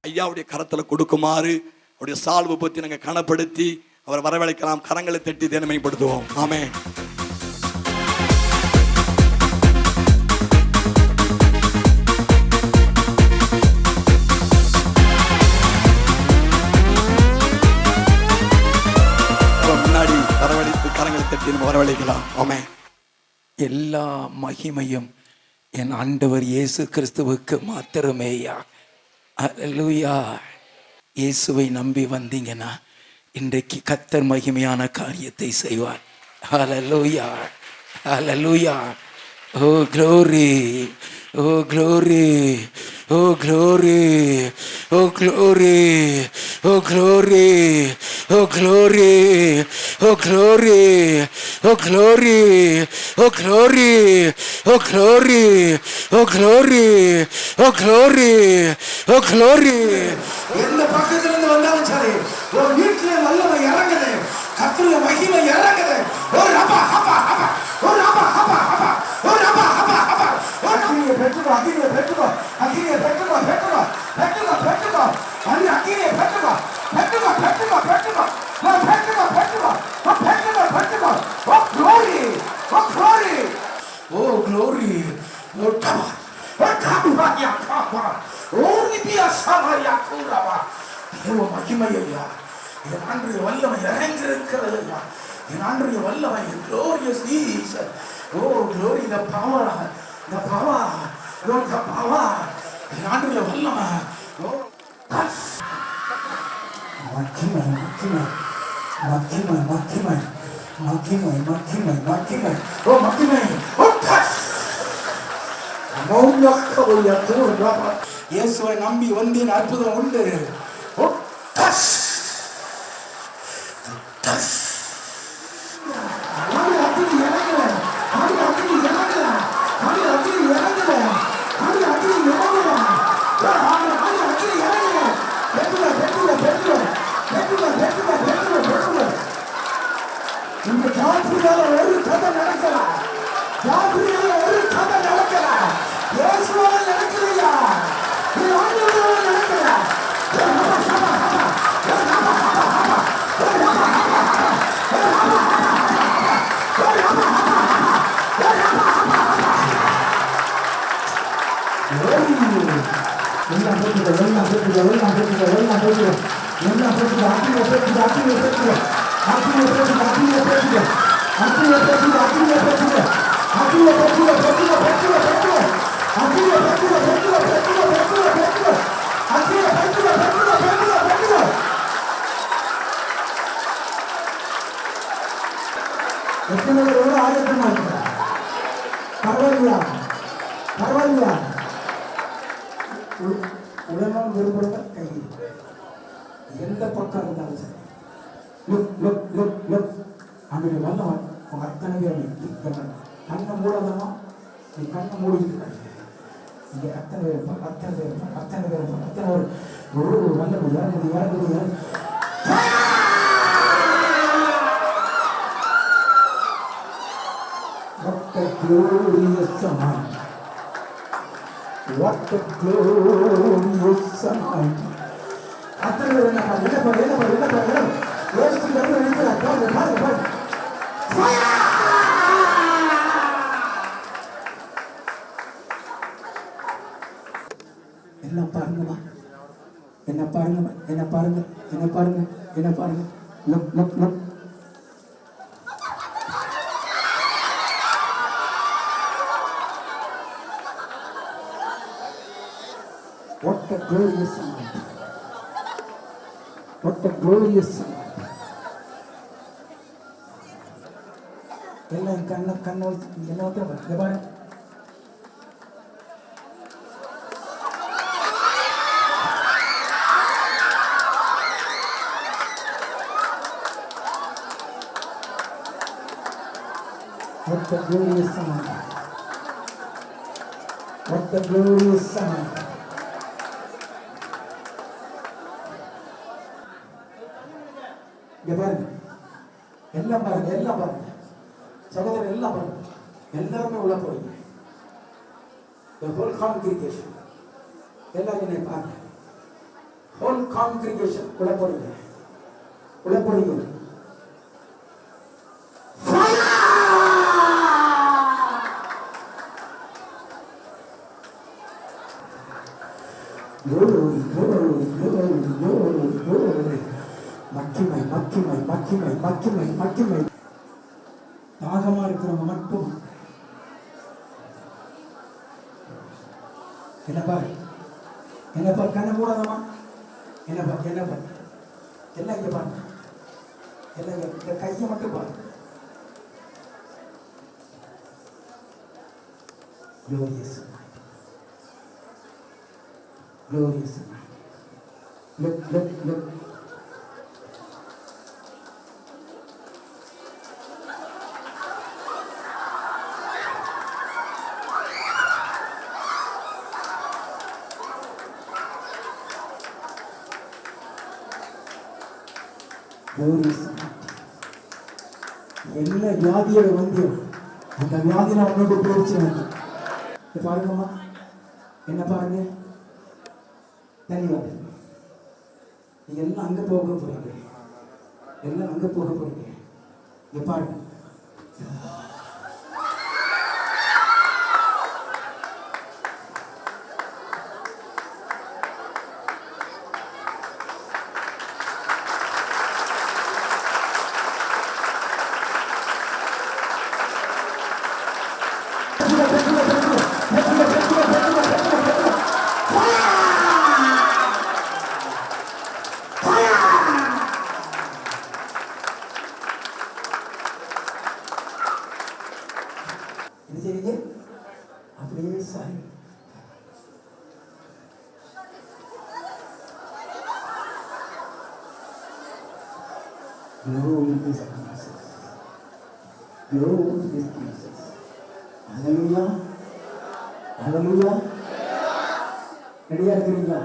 ஐயாவுடைய கரத்துல கொடுக்குமாறு அவருடைய சால்வு பத்தி நாங்கள் கனப்படுத்தி அவரை வரவழைக்கலாம். கரங்களை தட்டி தினமைப்படுத்துவோம். ஆமென். முன்னாடி வரவழைத்து கரங்களை தட்டி நம்ம வரவழைக்கலாம். ஆமென். எல்லா மகிமையும் என் ஆண்டவர் இயேசு கிறிஸ்துவுக்கு மாத்திரமேயா. அல்லேலூயா. இயேசுவை நம்பி வந்தீங்கன்னா இன்றைக்கு கர்த்தர் மகிமையான காரியத்தை செய்வார். அல்லேலூயா, அல்லேலூயா. ஓ glory, oh glory, oh glory, oh glory, oh glory, oh glory, oh glory, oh glory, oh glory, oh glory, oh glory, oh glory, oh glory. எந்த பக்கத்துல இருந்து வந்தாலும் சரி, ஒரு வீட்டுல வல்லமை இறங்குது, கர்த்தருடைய மகிமை இறங்குது. ஒரு ரபா ஹபா ஹபா, ஒரு ரபா ஹபா ஹபா, ஒரு ரபா ஹபா ஹபா. அக்கினியை பெற்றுக்கோ, அக்கினியை பெற்றுக்கோ, அக்கினியை பெற்றுக்கோ, பெற்றுக்கோ, பெற்றுக்கோ, பெற்றுக்கோ. அது அக்கினியை பெற்றுக்கோ, பெற்றுக்கோ, பெற்றுக்கோ, பெற்றுக்கோ, பெற்றுக்கோ, பெற்றுக்கோ, பெற்றுக்கோ, பெற்றுக்கோ. ஓ glory, ஓ glory, ஓ glory, ஓ டபா, ஓ டபா யா காபா, ஓ நிபியா சமாரியா கூரபா. ஓ மகிமையா, என் ஆண்டவருடைய வல்லமை இறங்கியிருக்கிறது ஐயா. என் ஆண்டவருடைய வல்லமை glorious Jesus. Oh glory, the power, the power, Lord, the power. என் ஆண்டவருடைய வல்லமை. Oh மகிமை, மகிமை, மகிமை, மகிமை, மகிமை, மகிமை, மகிமை. ஓ மகிமை. ஓ touch. மௌனக்கோயா தூரபா. இயேசுவை நம்பி வந்தேன், அற்புதம் உண்டு. ஓ touch. touch. இந்த ஜாதியால ஒரு கதை நடக்கலாம், ஜாதியால ஒரு கதை நடக்கலாம். இயேசுவால நடக்கலையா, நீ ஆண்டவரால நடக்கலாம். ஆயத்தமா இருக்கிற பரவாயில்லையா, பரவாயில்லையா. உலகம் விரும்புறத கை எந்த பக்கம் இருந்தாலும் சரி, அவனுடைய வல்லவன் உங்க அத்தனை பேர் கண்ணை மூடாதமா, நீ கண்ணை மூடிக்கிட்டு இங்க அத்தனை பேர், அத்தனை பேர், அத்தனை பேர், அத்தனை ஒரு வல்லமை இறங்குது, இறங்குது. What a glorious night. What a glorious night. அத்தனை பேர் என்ன பாரு, என்ன பாரு, என்ன பாரு, என்ன பாரு, ஏசு கடவுள் இருக்கிறார். பாரு, பாரு, பாரு. என்ன பாருங்கம்மா, என்ன பாருங்க, என்ன பாருங்க, என்ன பாருங்க, என்ன பாருங்க. Look look look. What a glorious night. What a glorious summer. எல்லாம் கண்ணை என்ன பாரு. What a glorious summer. What a glorious summer. இங்க பாருங்க, எல்லாம் பாருங்க, எல்லாம் பாருங்க சகோதரர், எல்லாம் பாருங்க, எல்லாருமே உள்ள போறீங்க. The whole congregation, எல்லாரும் என்னை பாருங்க. Whole congregation உள்ள போறீங்க, உள்ள போறீங்க. Glory, glory, glory, glory, glory. மக்கிமை, மக்கிமை, மக்கிமை, மக்கிமை, மக்கிமை. தாகமா இருக்கிறவங்க மட்டும் என்னப்பா, என்னப்பா, கண்ணை மூடாதமா, என்னப்பா, என்னப்பா, எல்லாம் இங்க பாருங்க, எல்லாம் இந்த கையை மட்டும் பாருங்க. Glorious, glorious. Look, look, look. என்ன வியாதியோட வந்தியோ அந்த வியாதி நான் உன்னோட போயிடுச்சு. பாருங்கம்மா, என்ன பாருங்க, தனி வாங்க, நீங்க எல்லாம் அங்க போக போறீங்க, எல்லாம் அங்க போக போறீங்க. இங்க பாருங்க, என்ன செய்வீங்க? அப்படியே Sai. Glory to Jesus. Glory to Jesus. Hallelujah. Hallelujah. ரெடியா இருக்கிறீங்களா?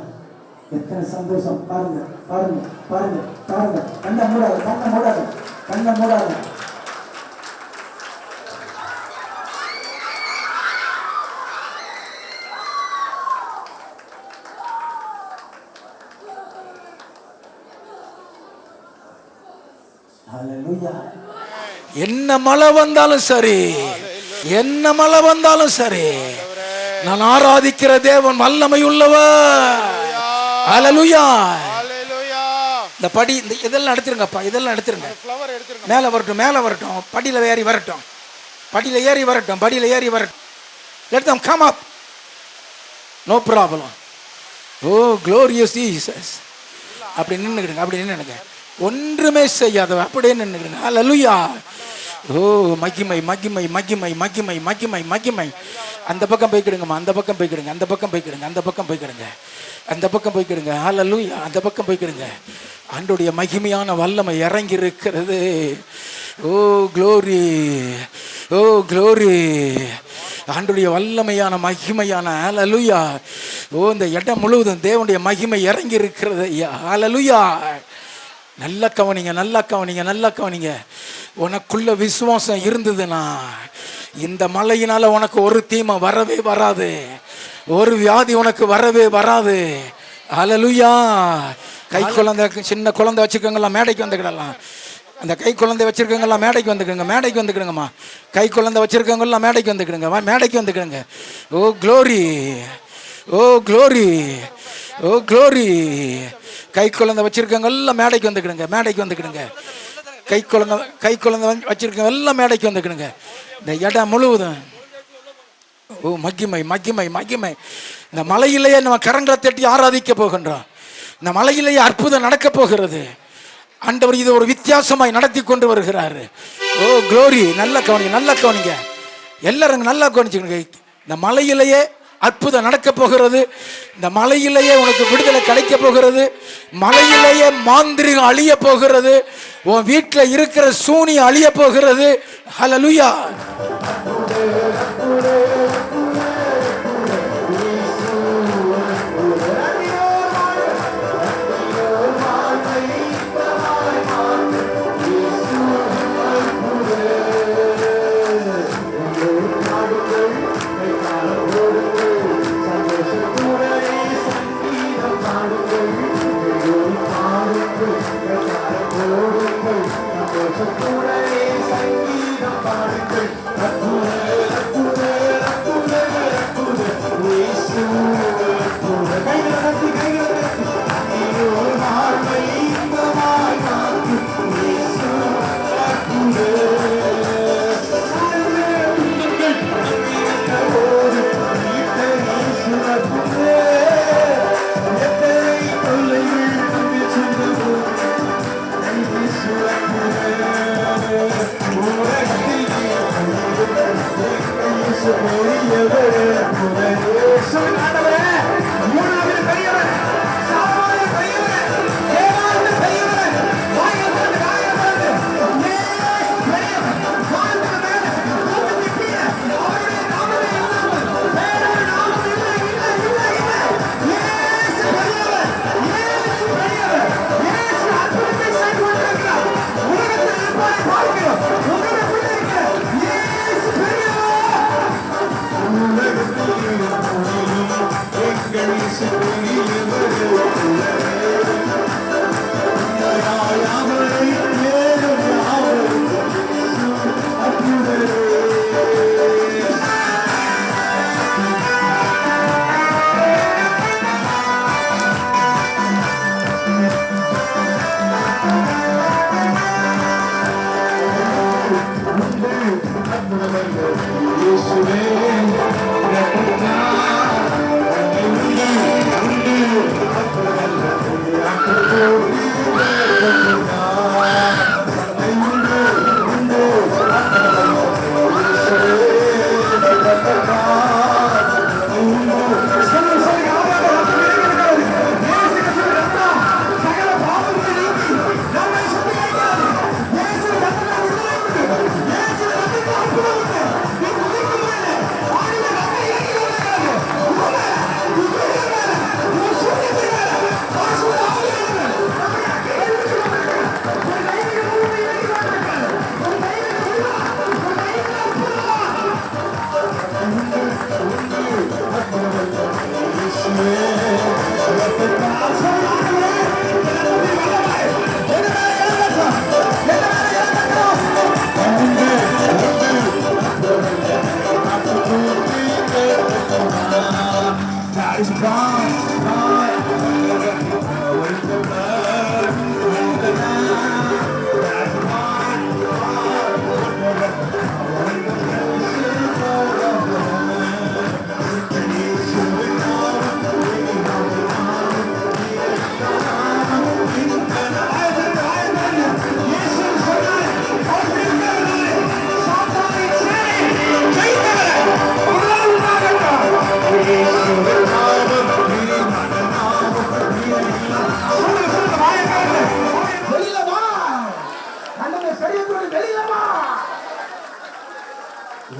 எத்தனை சந்தோஷம் பாருங்க, பாருங்க, பாருங்க, பாருங்க. கண்ணை மூடாது, கண்ணை மூடாது, கண்ணை மூடாது. என்ன மழை வந்தாலும் சரி, என்ன மழை வந்தாலும் சரி, நான் ஆராதிக்கிற தேவன் வல்லமை உள்ளவர். ஹல்லேலூயா. இந்த படி, இந்த இதெல்லாம் எடுத்துருங்கப்பா, இதெல்லாம் எடுத்துருங்க. மேலே வரட்டும், மேலே வரட்டும், படியில் ஏறி வரட்டும், படியில் ஏறி வரட்டும், படியில் ஏறி வரட்டும். Let them come up. No problem. Oh glorious Jesus. அப்படி நின்னுக்கிடுங்க, அப்படி நின்னுங்க. ஒன்றுமே செய்யாதவ அப்படியே நின்னுக்கிடுங்க. ஹல்லேலூயா. ஓ மகிமை, மகிமை, மகிமை, மகிமை, மகிமை, மகிமை. அந்த பக்கம் போய்க்கிடுங்கம்மா, அந்த பக்கம் போய்க்கிடுங்க, அந்த பக்கம் போய்க்கிடுங்க, அந்த பக்கம் போய்க்கிடுங்க, அந்த பக்கம் போய்க்கிடுங்க. ஹல்லேலூயா. அந்த பக்கம் போய்க்கிடுங்க. ஆண்டவருடைய மகிமையான வல்லமை இறங்கி இருக்கிறது. ஓ க்ளோரி, ஓ க்ளோரி. ஆண்டவருடைய வல்லமையான மகிமையான ஹல்லேலூயா. ஓ இந்த இடம் முழுவதும் தேவனுடைய மகிமை இறங்கி இருக்கிறது. ஹல்லேலூயா. நல்லா கவனிங்க, நல்லா கவனிங்க, நல்லா கவனிங்க. உனக்குள்ள விசுவாசம் இருந்ததுன்னா இந்த மழையினால உனக்கு ஒரு தீமை வரவே வராது, ஒரு வியாதி உனக்கு வரவே வராது. ஹல்லேலூயா. கை குழந்தை, சின்ன குழந்தை வச்சுக்கோங்கலாம், மேடைக்கு வந்துக்கிடலாம். அந்த கை குழந்தை வச்சிருக்கவங்கலாம் மேடைக்கு வந்துக்கிடுங்க, மேடைக்கு வந்துக்கிடுங்கம்மா. கை குழந்தை வச்சிருக்கவங்கலாம் மேடைக்கு வந்துக்கிடுங்க, மேடைக்கு வந்துக்கிடுங்க. Oh glory, oh glory, oh glory. கை குழந்தை வச்சிருக்கவங்க எல்லாம் மேடைக்கு வந்துக்கிடுங்க, மேடைக்கு வந்துக்கிடுங்க. கை குழந்தை வச்சிருக்கவங்க எல்லாம் மேடைக்கு வந்துக்கிடுங்க. இந்த இடம் முழுவதும் ஓ மகிமை, மகிமை, மகிமை. இந்த மலையிலேயே நம்ம கரங்களை தட்டி ஆராதிக்க போகின்றோம். இந்த மலையிலேயே அற்புதம் நடக்க போகிறது. ஆண்டவர் இது ஒரு வித்தியாசமாய் நடத்தி கொண்டு வருகிறாரு. ஓ க்ளோரி. நல்ல கவனிங்க, நல்ல கவனிங்க, எல்லாரும் நல்லா கவனிச்சுக்கோங்க. இந்த மலையிலேயே அற்புதம் நடக்க போகிறது. இந்த மலையிலேயே உனக்கு விடுதலை கிடைக்க போகிறது. மலையிலேயே மாந்திரிகம் அழிய போகிறது. உன் வீட்டில் இருக்கிற சூனியம் அழிய போகிறது. ஹல்லேலூயா.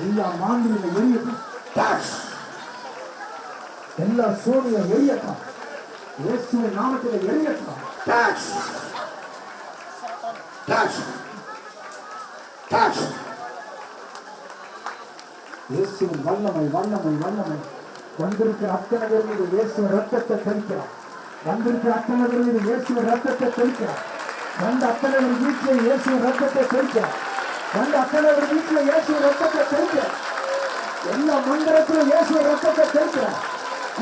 எல்லா மாந்திரிக எரியட்டும், எல்லா சோனிய எரியட்டும், இயேசுவின் நாமத்தில் எரியட்டும். இயேசுவின் வல்லமை வல்லமை வல்லமை வந்திருக்கிற அத்தனை பேர் மீது இயேசுவின் ரத்தத்தை தெளிக்கிறார். வந்திருக்கிற அத்தனை பேர் மீது இயேசுவின் ரத்தத்தை தெளிக்கிறார். வந்த அத்தனை பேர் வீட்டில் இயேசுவின் ரத்தத்தை தெளிக்கிறார். வந்த அத்தனை பேர் வீட்டில் இயேசுவின் ரத்தத்தை தெளிக்கிறார். எல்லா மந்திரத்திலும் இயேசுவின் ரத்தத்தை தெளிக்கிறார்.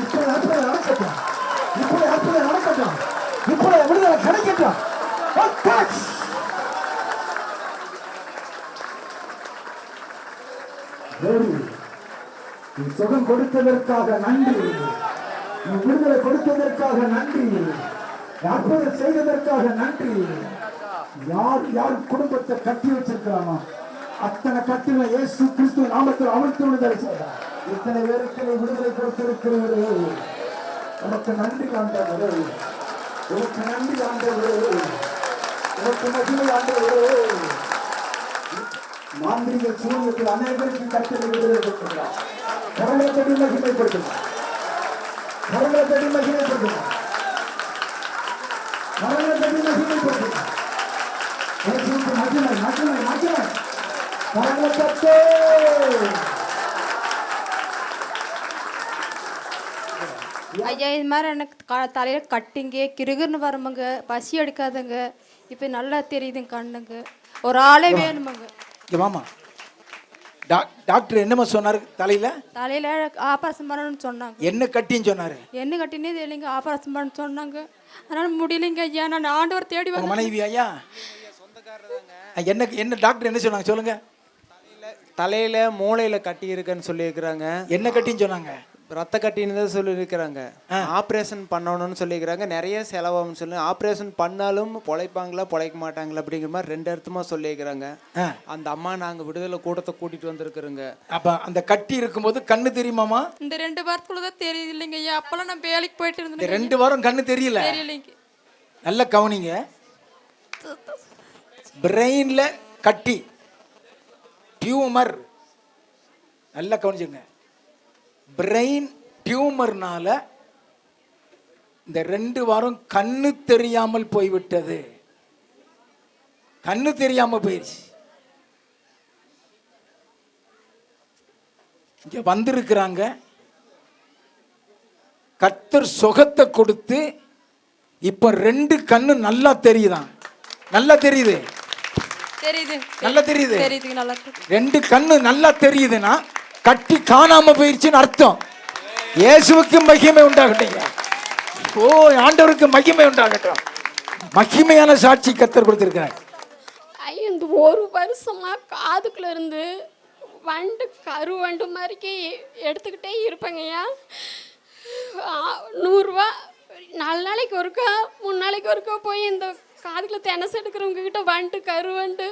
இப்படி அற்புதம் நடக்கட்டும், இப்படி அற்புதம் நடக்கட்டும், இப்படி விடுதலை கிடைக்கட்டும். நீ சுகம் கொடுத்ததற்காக நன்றி, நீ விடுதலை கொடுத்ததற்காக நன்றி, அற்புதம் செய்ததற்காக நன்றி. யார் யார் குடும்பத்தை கட்டி வச்சிருக்கிறானோ அத்தனை கட்டில இயேசு கிறிஸ்து நாமத்தில் அவிழ்த்து விடுதலை செய்தார். இத்தனை பேருக்கு நீ விடுதலை கொடுத்திருக்கிறவரே, உனக்கு நன்றி ஆண்டவரே, உனக்கு நன்றி ஆண்டவரே, உனக்கு மகிமை ஆண்டவரே. மாந்திரிக சூழ்நிலையில் அனைவருக்கு கட்டளை விடுதலை கொடுக்கிறார். கரங்கத்தடி மகிமைப்படுத்துகிறார், கரங்கத்தடி மகிமைப்படுத்துகிறார், கரங்கத்தடி மகிமைப்படுத்துகிறார். இயேசுவுக்கு மகிமை மகிமை மகிமை. கரங்கத்தட்டே. ஐயா இது மாதிரி எனக்கு தலையில் கட்டிங்க கிருகுன்னு வருமுங்க, பசி எடுக்காதுங்க, இப்போ நல்லா தெரியுதுங்க கண்ணுங்க, ஒரு ஆளே வேணுமுங்க. மாமா டாக்டர் என்னமா சொன்னாரு? தலையில ஆபரேஷன் பண்ணணும்னு சொன்னாங்க. என்ன கட்டின்னு சொன்னாரு? என்ன கட்டினே தெரியலைங்க, ஆபரேஷன் பண்ண சொன்னாங்க. அதனால முடியலைங்க ஐயா, நான் ஆண்டவர் தேடி உங்க மனைவி ஐயா என்ன என்ன டாக்டர் என்ன சொன்னாங்க சொல்லுங்க? தலையில மூளையில கட்டி இருக்குன்னு சொல்லியிருக்கிறாங்க. என்ன கட்டின்னு சொன்னாங்க? ரத்த கட்டின்னு தான் சொல்லியிருக்கிறாங்க. ஆப்ரேஷன் பண்ணணும்னு சொல்லியிருக்கிறாங்க. நிறைய செலவாகும் சொல்லி ஆப்ரேஷன் பண்ணாலும் பொழைப்பாங்களா பொழைக்க மாட்டாங்களா அப்படிங்கிற மாதிரி 2 அர்த்தமா சொல்லியிருக்கிறாங்க. அந்த அம்மா நாங்கள் விடுதலை கூட்டத்தை கூட்டிட்டு வந்திருக்கிறோங்க. அப்ப அந்த கட்டி இருக்கும்போது கண்ணு தெரியுமாமா? இந்த 2 வாரத்துக்குள்ளதான் தெரியுது இல்லைங்க ஐயா, அப்பெல்லாம் நான் வேலைக்கு போயிட்டு இருந்தேன். 2 வாரம் கண்ணு தெரியல. தெரியலைங்க. நல்ல கவனிங்க, பிரெயின்ல கட்டி டியூமர், நல்லா கவனிச்சுங்க. பிரெயின் டியூமர்னால இந்த 2 வாரம் கண்ணு தெரியாமல் போய்விட்டது. கண்ணு தெரியாம போயிடுச்சு. இங்க வந்திருக்கிறாங்க, கர்த்தர் சுகத்தை கொடுத்து இப்ப 2 கண்ணு நல்லா தெரியுதான். நல்லா தெரியுது, தெரியுது, நல்லா தெரியுது, தெரியுதுங்க, நல்லா 2 கண்ணு நல்லா தெரியுதுன்னா கட்டி காணாம போயிடுச்சுன்னு அர்த்தம். இயேசுவுக்கு மகிமை உண்டாகட்டும். ஓ ஆண்டவருக்கு மகிமை உண்டாகட்டும். மகிமையான சாட்சி கர்த்தர் கொடுத்திருக்கிறார். இந்த 1 வருஷமா காதுக்குள்ள இருந்து வண்டு கருவண்டு மாதிரிக்கு எடுத்துக்கிட்டே இருப்பேங்கய்யா. 100 ரூபா 4 நாளைக்கு ஒருக்கா 3 நாளைக்கு ஒருக்கா போய் இந்த காதுக்குள்ள தினசு எடுக்கிறவங்க கிட்ட வண்டு கருவண்டு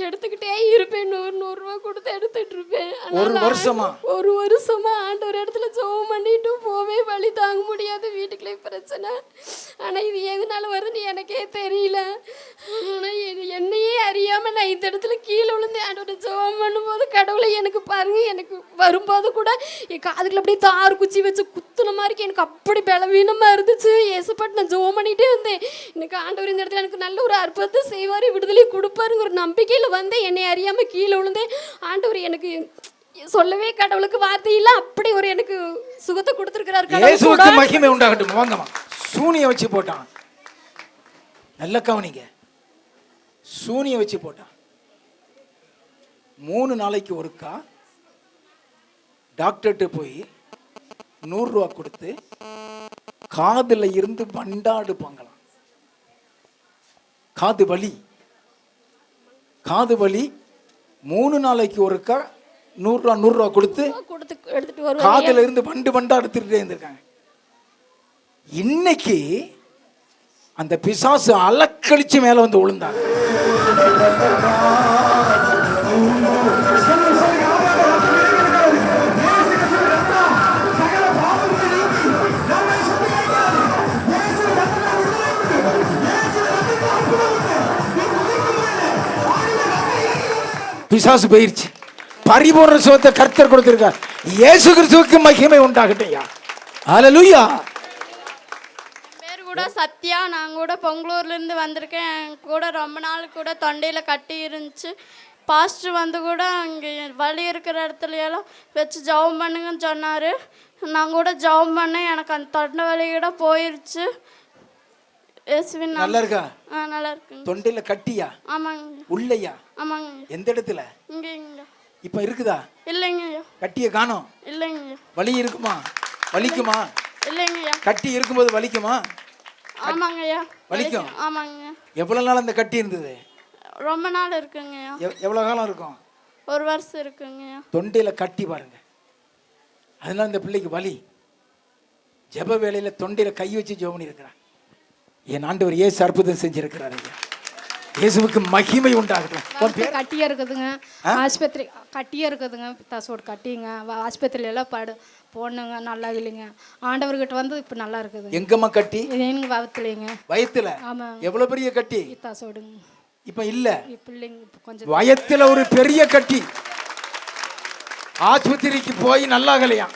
எடுத்துக்கிட்டே இருப்பேன். 100 ரூபா கொடுத்து எடுத்துட்டு இருப்பேன். 1 வருஷமா 1 வருஷமா ஆண்டவர் இடத்துல ஜெபம் பண்ணிட்டு போவே வழி தாங்க முடியாது, வீட்டுக்குள்ளே பிரச்சனை. ஆனால் இது எதனால வருதுன்னு எனக்கே தெரியல. ஆனால் என்னையே அறியாமல் நான் இந்த இடத்துல கீழே விழுந்து ஆண்டவர் ஜெபம் பண்ணும்போது கடவுளை எனக்கு பாருங்க, எனக்கு வரும்போது கூட என் காதுக்குள்ள அப்படியே தாறு குச்சி வச்சு குத்துன மாதிரி எனக்கு அப்படி பலவீனமாக இருந்துச்சு. ஏசப்பாட்டு நான் ஜெபம் பண்ணிகிட்டே இருந்தேன். எனக்கு ஆண்டவர் இந்த இடத்துல எனக்கு நல்ல ஒரு அற்புதத்தை செய்வார், விடுதலை கொடுப்பாருங்க ஒரு நம்பிக்கையில் வந்தேன். என்னை அறியாமல் கீழே விழுந்தேன். ஆண்டவர் எனக்கு சொல்லவே கடவுளுக்கு வார்த்தை இல்ல, அப்படி ஒரு எனக்கு சுகத்தை கொடுத்திருக்கிறார். இயேசுவுக்கு மகிமை உண்டாகட்டும். வாங்கம்மா. சூனிய வச்சு போட்டான். நல்ல கவனிங்க, சூனிய வச்சு போட்டான். 3 நாளைக்கு ஒருக்கா டாக்டர்கிட்ட போய் 100 ரூபா கொடுத்து காதுல இருந்து வண்டாடுப்பாங்களாம். காது வலி 3 நாளைக்கு ஒருக்கா 100 ரூபா கொடுத்து எடுத்துட்டு காதுல இருந்து வண்டா எடுத்துட்டே இருந்திருக்காங்க. இன்னைக்கு அந்த பிசாசு அலக்கழிச்சு மேல வந்து விழுந்தாங்க. பிசாசு போயிருச்சு. பரிபூர்ண சுகத்தை கர்த்தர் கொடுத்திருக்கார். இயேசு கிறிஸ்துவுக்கு மகிமை உண்டாகட்டும். ஹல்லேலூயா. பேர் கூட சத்யா. நான் கூட பொங்கலூர்லேருந்து வந்திருக்கேன். கூட ரொம்ப நாள் கூட தொண்டையில் கட்டி இருந்துச்சு. பாஸ்டர் வந்து கூட அங்கே வலி இருக்கிற இடத்துல எல்லாம் வச்சு ஜெபம் பண்ணுங்கன்னு சொன்னார். நான் கூட ஜெபம் பண்ணேன், எனக்கு அந்த தொண்டை வலி கூட போயிருச்சு. நல்லா இருக்கா? நல்லா இருக்கு. தொண்டையில கட்டியா? ஆமாங்க. உள்ளையா? ஆமாங்க. எந்த இடத்துல? இங்க. இப்ப இருக்குதா? இல்லைங்க. கட்டிய காணோம்? இல்லைங்க. வலி இருக்குமா? வலிக்குமா? இல்லைங்க. கட்டி இருக்கும்போது வலிக்குமா? ஆமாங்கய்யா. வலிக்கும்? ஆமாங்க. எவ்வளவு நாள் அந்த கட்டி இருந்தது? ரொம்ப நாள் இருக்குங்கய்யா. எவ்வளவு காலம் இருக்கும்? 1 வருஷம் இருக்குங்கய்யா. தொண்டையில கட்டி பாருங்க. அதனால இந்த பிள்ளைக்கு வலி. ஜெப வேளையில தொண்டையில கை வச்சு ஜெபம் பண்ணியிருக்கிறான். என் ஆண்டவர் இயேசு அற்புதம் செஞ்சிருக்கிறார் ஐயா. இயேசுவுக்கு மகிமை உண்டாகட்டும். உன் பேர்? கட்டியா இருக்குதுங்க. ஆஸ்பத்திரி கட்டியா இருக்குதுங்க. பித்தாசோடு கட்டிங்க. ஆஸ்பத்திரியில எல்லாம் போடணுங்க, நல்லா இல்லைங்க. ஆண்டவர்கிட்ட வந்து இப்போ நல்லா இருக்குதுங்க. எங்கம்மா கட்டி? எனக்கு வயத்துலைங்க. வயத்துல? ஆமா. எவ்வளவு பெரிய கட்டி? பித்தாசோடுங்க. இப்ப இல்ல. இப்போ இல்லைங்க, இப்போ கொஞ்சம். வயத்துல ஒரு பெரிய கட்டி. ஆஸ்பத்திரிக்கு போய் நல்லாகலையா?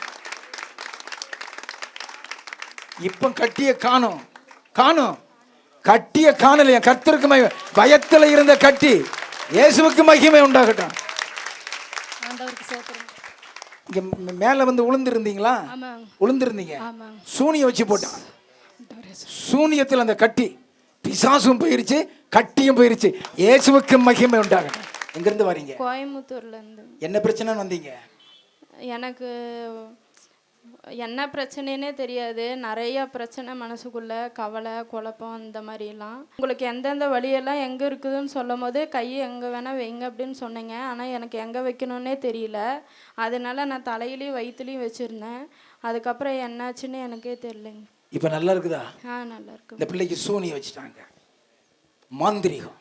இப்ப கட்டிய காணோம். கட்டிய காணலையா? கர்த்தருக்கு மகிமை. பயத்துல இருந்த கட்டி இயேசுவுக்கு மகிமை உண்டாகட்டும். ஆண்டவருக்கு சேர்த்துருங்க. இங்க மேல வந்து உளுந்திருந்தீங்களா? ஆமாங்க. உளுந்திருந்தீங்க. ஆமாங்க. சூனிய வச்சு போட்டான். சூனியத்தில் அந்த கட்டி பிசாசும் போயிருச்சு, கட்டியும் போயிருச்சு. இயேசுவுக்கு மகிமை உண்டாகட்டும். எங்க இருந்து வரீங்க? கோயம்புத்தூர்ல இருந்து. என்ன பிரச்சனைன்னு வந்தீங்க? எனக்கு என்ன பிரச்சனைனே தெரியாது. நிறைய பிரச்சனை மனசுக்குள்ள, கவலை, குழப்பம் இந்த மாதிரிலாம். உங்களுக்கு எந்தெந்த வழியெல்லாம் எங்கே இருக்குதுன்னு சொல்லும் போது கையை எங்கே வேணால் வைங்க அப்படின்னு சொன்னீங்க. ஆனால் எனக்கு எங்கே வைக்கணுன்னே தெரியல. அதனால நான் தலையிலையும் வயிற்றுலையும் வச்சுருந்தேன். அதுக்கப்புறம் என்னாச்சுன்னு எனக்கே தெரியலைங்க. இப்போ நல்லா இருக்குதா? நல்லா இருக்கு. இந்த பிள்ளைக்கு சூனியம் வச்சுட்டாங்க, மாந்திரிகம்.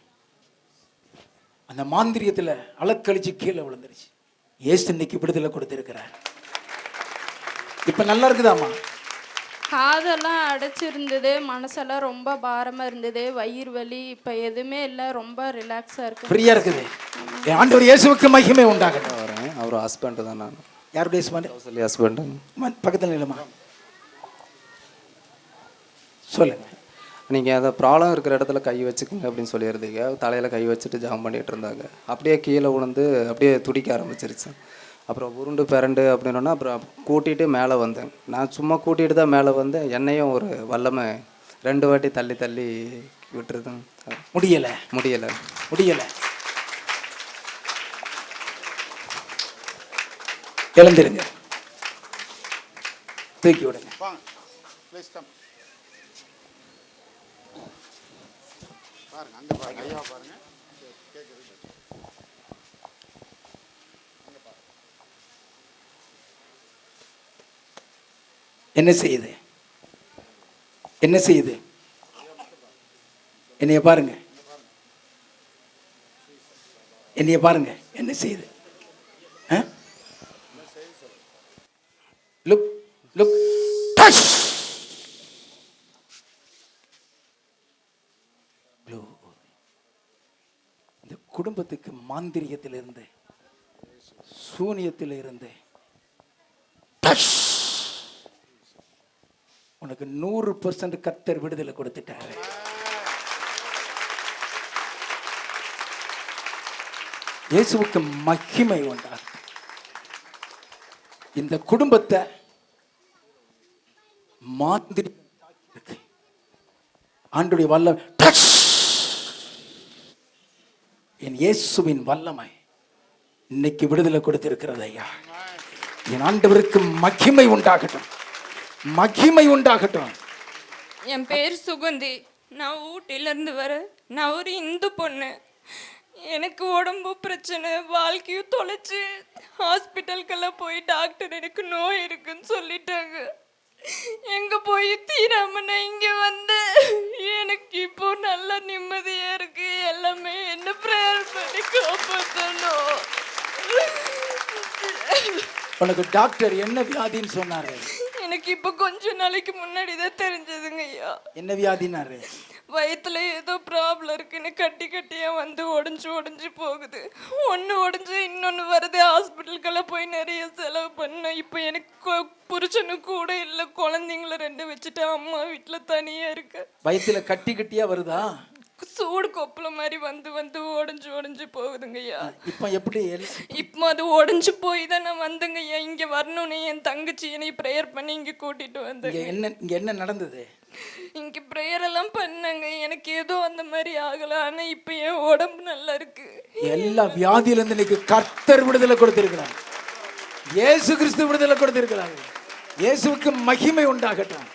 அந்த மாந்திரியத்தில் அலக்கழிச்சு கீழே விழுந்துருச்சு. ஏசு இன்னைக்கு விடுதலை கொடுத்திருக்கிறார். இப்ப நல்லா இருக்குதாம்மா? காதெல்லாம் அடைச்சிருந்தது, மனசெல்லாம் ரொம்ப பாரமா இருந்தது, வயிறு வலி இப்போ எதுவுமே இல்லை, ரொம்ப ரிலாக்ஸாக இருக்கு, ஃப்ரீயா இருக்குது. ஆண்டவர் இயேசுவுக்கு மகிமை உண்டாகட்டும். வரேன். அவர் ஹஸ்பண்ட் தான். நான் யாருடைய ஹஸ்பண்ட்? ஹஸ்பண்ட். பக்கத்தில் இல்லைம்மா, சொல்லுங்க. நீங்கள் அந்த ப்ராப்ளம் இருக்கிற இடத்துல கை வச்சுக்கோங்க அப்படின்னு சொல்லியிருந்தீங்க. தலையில் கை வச்சுட்டு ஜாம் பண்ணிகிட்டு இருந்தாங்க. அப்படியே கீழே விழுந்து அப்படியே துடிக்க ஆரம்பிச்சிருச்சு. அப்புறம் உருண்டு பிறண்டு அப்படின்னா அப்புறம் கூட்டிகிட்டு மேலே வந்தேன். நான் சும்மா கூட்டிகிட்டு தான் மேலே வந்தேன். என்னையும் ஒரு வல்லமை 2 வாட்டி தள்ளி தள்ளி விட்டுருதுங்க. முடியலை. எழுந்திருங்க, தூக்கி விடுங்க. என்ன செய்யுது? என்னைய பாருங்க, என்ன செய்யுது? Look touch. இந்த குடும்பத்துக்கு மாந்திரியத்திலிருந்து, சூனியத்திலிருந்து உனக்கு 100% கர்த்தர் விடுதலை கொடுத்துட்டாரு. இயேசுவுக்கு மகிமை உண்டாகும். இந்த குடும்பத்தை மாந்திரி ஆண்டுடைய வல்லமை, என் இயேசுவின் வல்லமை இன்னைக்கு விடுதலை கொடுத்திருக்கிறது ஐயா. என் ஆண்டவருக்கு மகிமை உண்டாகட்டும். என் பேர் சுகந்தி. நான் ஊட்டிலேருந்து வரேன். நான் ஒரு இந்து பொண்ணு. எனக்கு உடம்பு பிரச்சனை, வாழ்க்கையும் தொலைச்சு ஹாஸ்பிட்டலுக்கெல்லாம் போய் டாக்டர் எனக்கு நோய் இருக்குன்னு சொல்லிட்டாங்க. எங்கே போய் தீராம நான் இங்கே வந்து எனக்கு இப்போ நல்ல நிம்மதியாக இருக்கு. எல்லாமே என்ன ப்ரேயர் பண்ணி காப்பாற்றணும். உனக்கு டாக்டர் என்ன வியாதின்னு சொன்னாரு? எனக்கு இப்போ கொஞ்ச நாளைக்கு முன்னாடி தான் தெரிஞ்சதுங்க ஐயா. என்ன வியாதினாரு? வயிற்றுல ஏதோ ப்ராப்ளம் இருக்குன்னு கட்டியாக வந்து உடஞ்சி போகுது. ஒன்று உடஞ்சி இன்னொன்று வருது. ஹாஸ்பிட்டலுக்கெல்லாம் போய் நிறைய செலவு பண்ணேன். இப்போ எனக்கு புருஷனு கூட இல்லை, குழந்தைங்கள 2 வச்சுட்டு அம்மா வீட்டில் தனியாக இருக்கு. வயிற்றுல கட்டியா வருதா? சூடு கொப்பள மாதிரி வந்து உடஞ்சி போகுதுங்கய்யா. இப்போ எப்படி? இப்போ அது உடஞ்சி போய் தான் நான் வந்தேங்கய்யா. இங்கே வரணும்னு என் தங்கச்சி என்னை ப்ரேயர் பண்ணி இங்கே கூட்டிட்டு வந்தேன். இங்க என்ன நடந்தது? இங்கே ப்ரேயர் எல்லாம் பண்ணாங்க. எனக்கு ஏதோ அந்த மாதிரி ஆகலை. ஆனால் இப்போ என் உடம்பு நல்லா இருக்கு. எல்லா வியாதியிலிருந்து இன்னைக்கு கர்த்தர் விடுதலை கொடுத்திருக்கிறார். இயேசு கிறிஸ்து விடுதலை கொடுத்திருக்கிறார். இயேசுவுக்கு மகிமை உண்டாகட்டும்.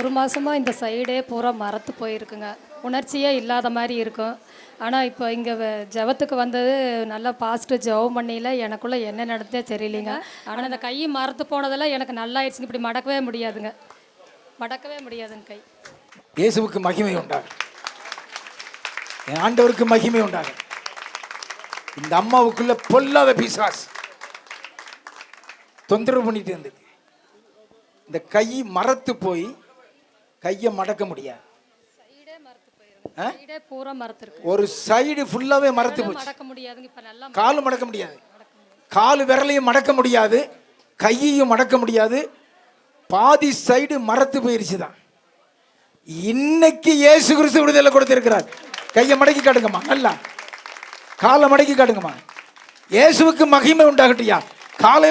1 மாசமா இந்த சைடே பூரா மரத்து போயிருக்குங்க. உணர்ச்சியே இல்லாத மாதிரி இருக்கும். ஆனால் இப்போ இங்கே ஜெபத்துக்கு வந்தது நல்லா பாஸ்ட்டு ஜெபம் பண்ணியில் எனக்குள்ளே என்ன நடந்தே தெரியலைங்க. ஆனால் இந்த கை மரத்து போனதெல்லாம் எனக்கு நல்லா ஆயிடுச்சுங்க. இப்படி மடக்கவே முடியாதுங்க கை. இயேசுவுக்கு மகிமை உண்டாகும். என் ஆண்டவருக்கு மகிமை உண்டாகும். இந்த அம்மாவுக்குள்ள பொல்லாத பிசாசு தொந்தரவு பண்ணிட்டு இருந்தது. இந்த கை மரத்து போய் கையை மடக்க முடியாது. சைடே பூரா மரத்து இருக்கு. ஒரு சைடு ஃபுல்லாவே மரத்து போச்சு. மடக்க முடியாதுங்க. இப்ப நல்லா காலு மடக்க முடியாது, காலு விரலையும் மடக்க முடியாது, கையையும் மடக்க முடியாது. பாதி சைடு மரத்து போயிருச்சுதான். இன்னைக்கு இயேசு கிறிஸ்து விடுதலை கொடுத்திருக்கிறார். கையை மடக்கி காட்டுங்கம்மா, நல்லா காலை மடக்கி காட்டுங்கம்மா. இயேசுவுக்கு மகிமை உண்டாகட்டியா. காலையில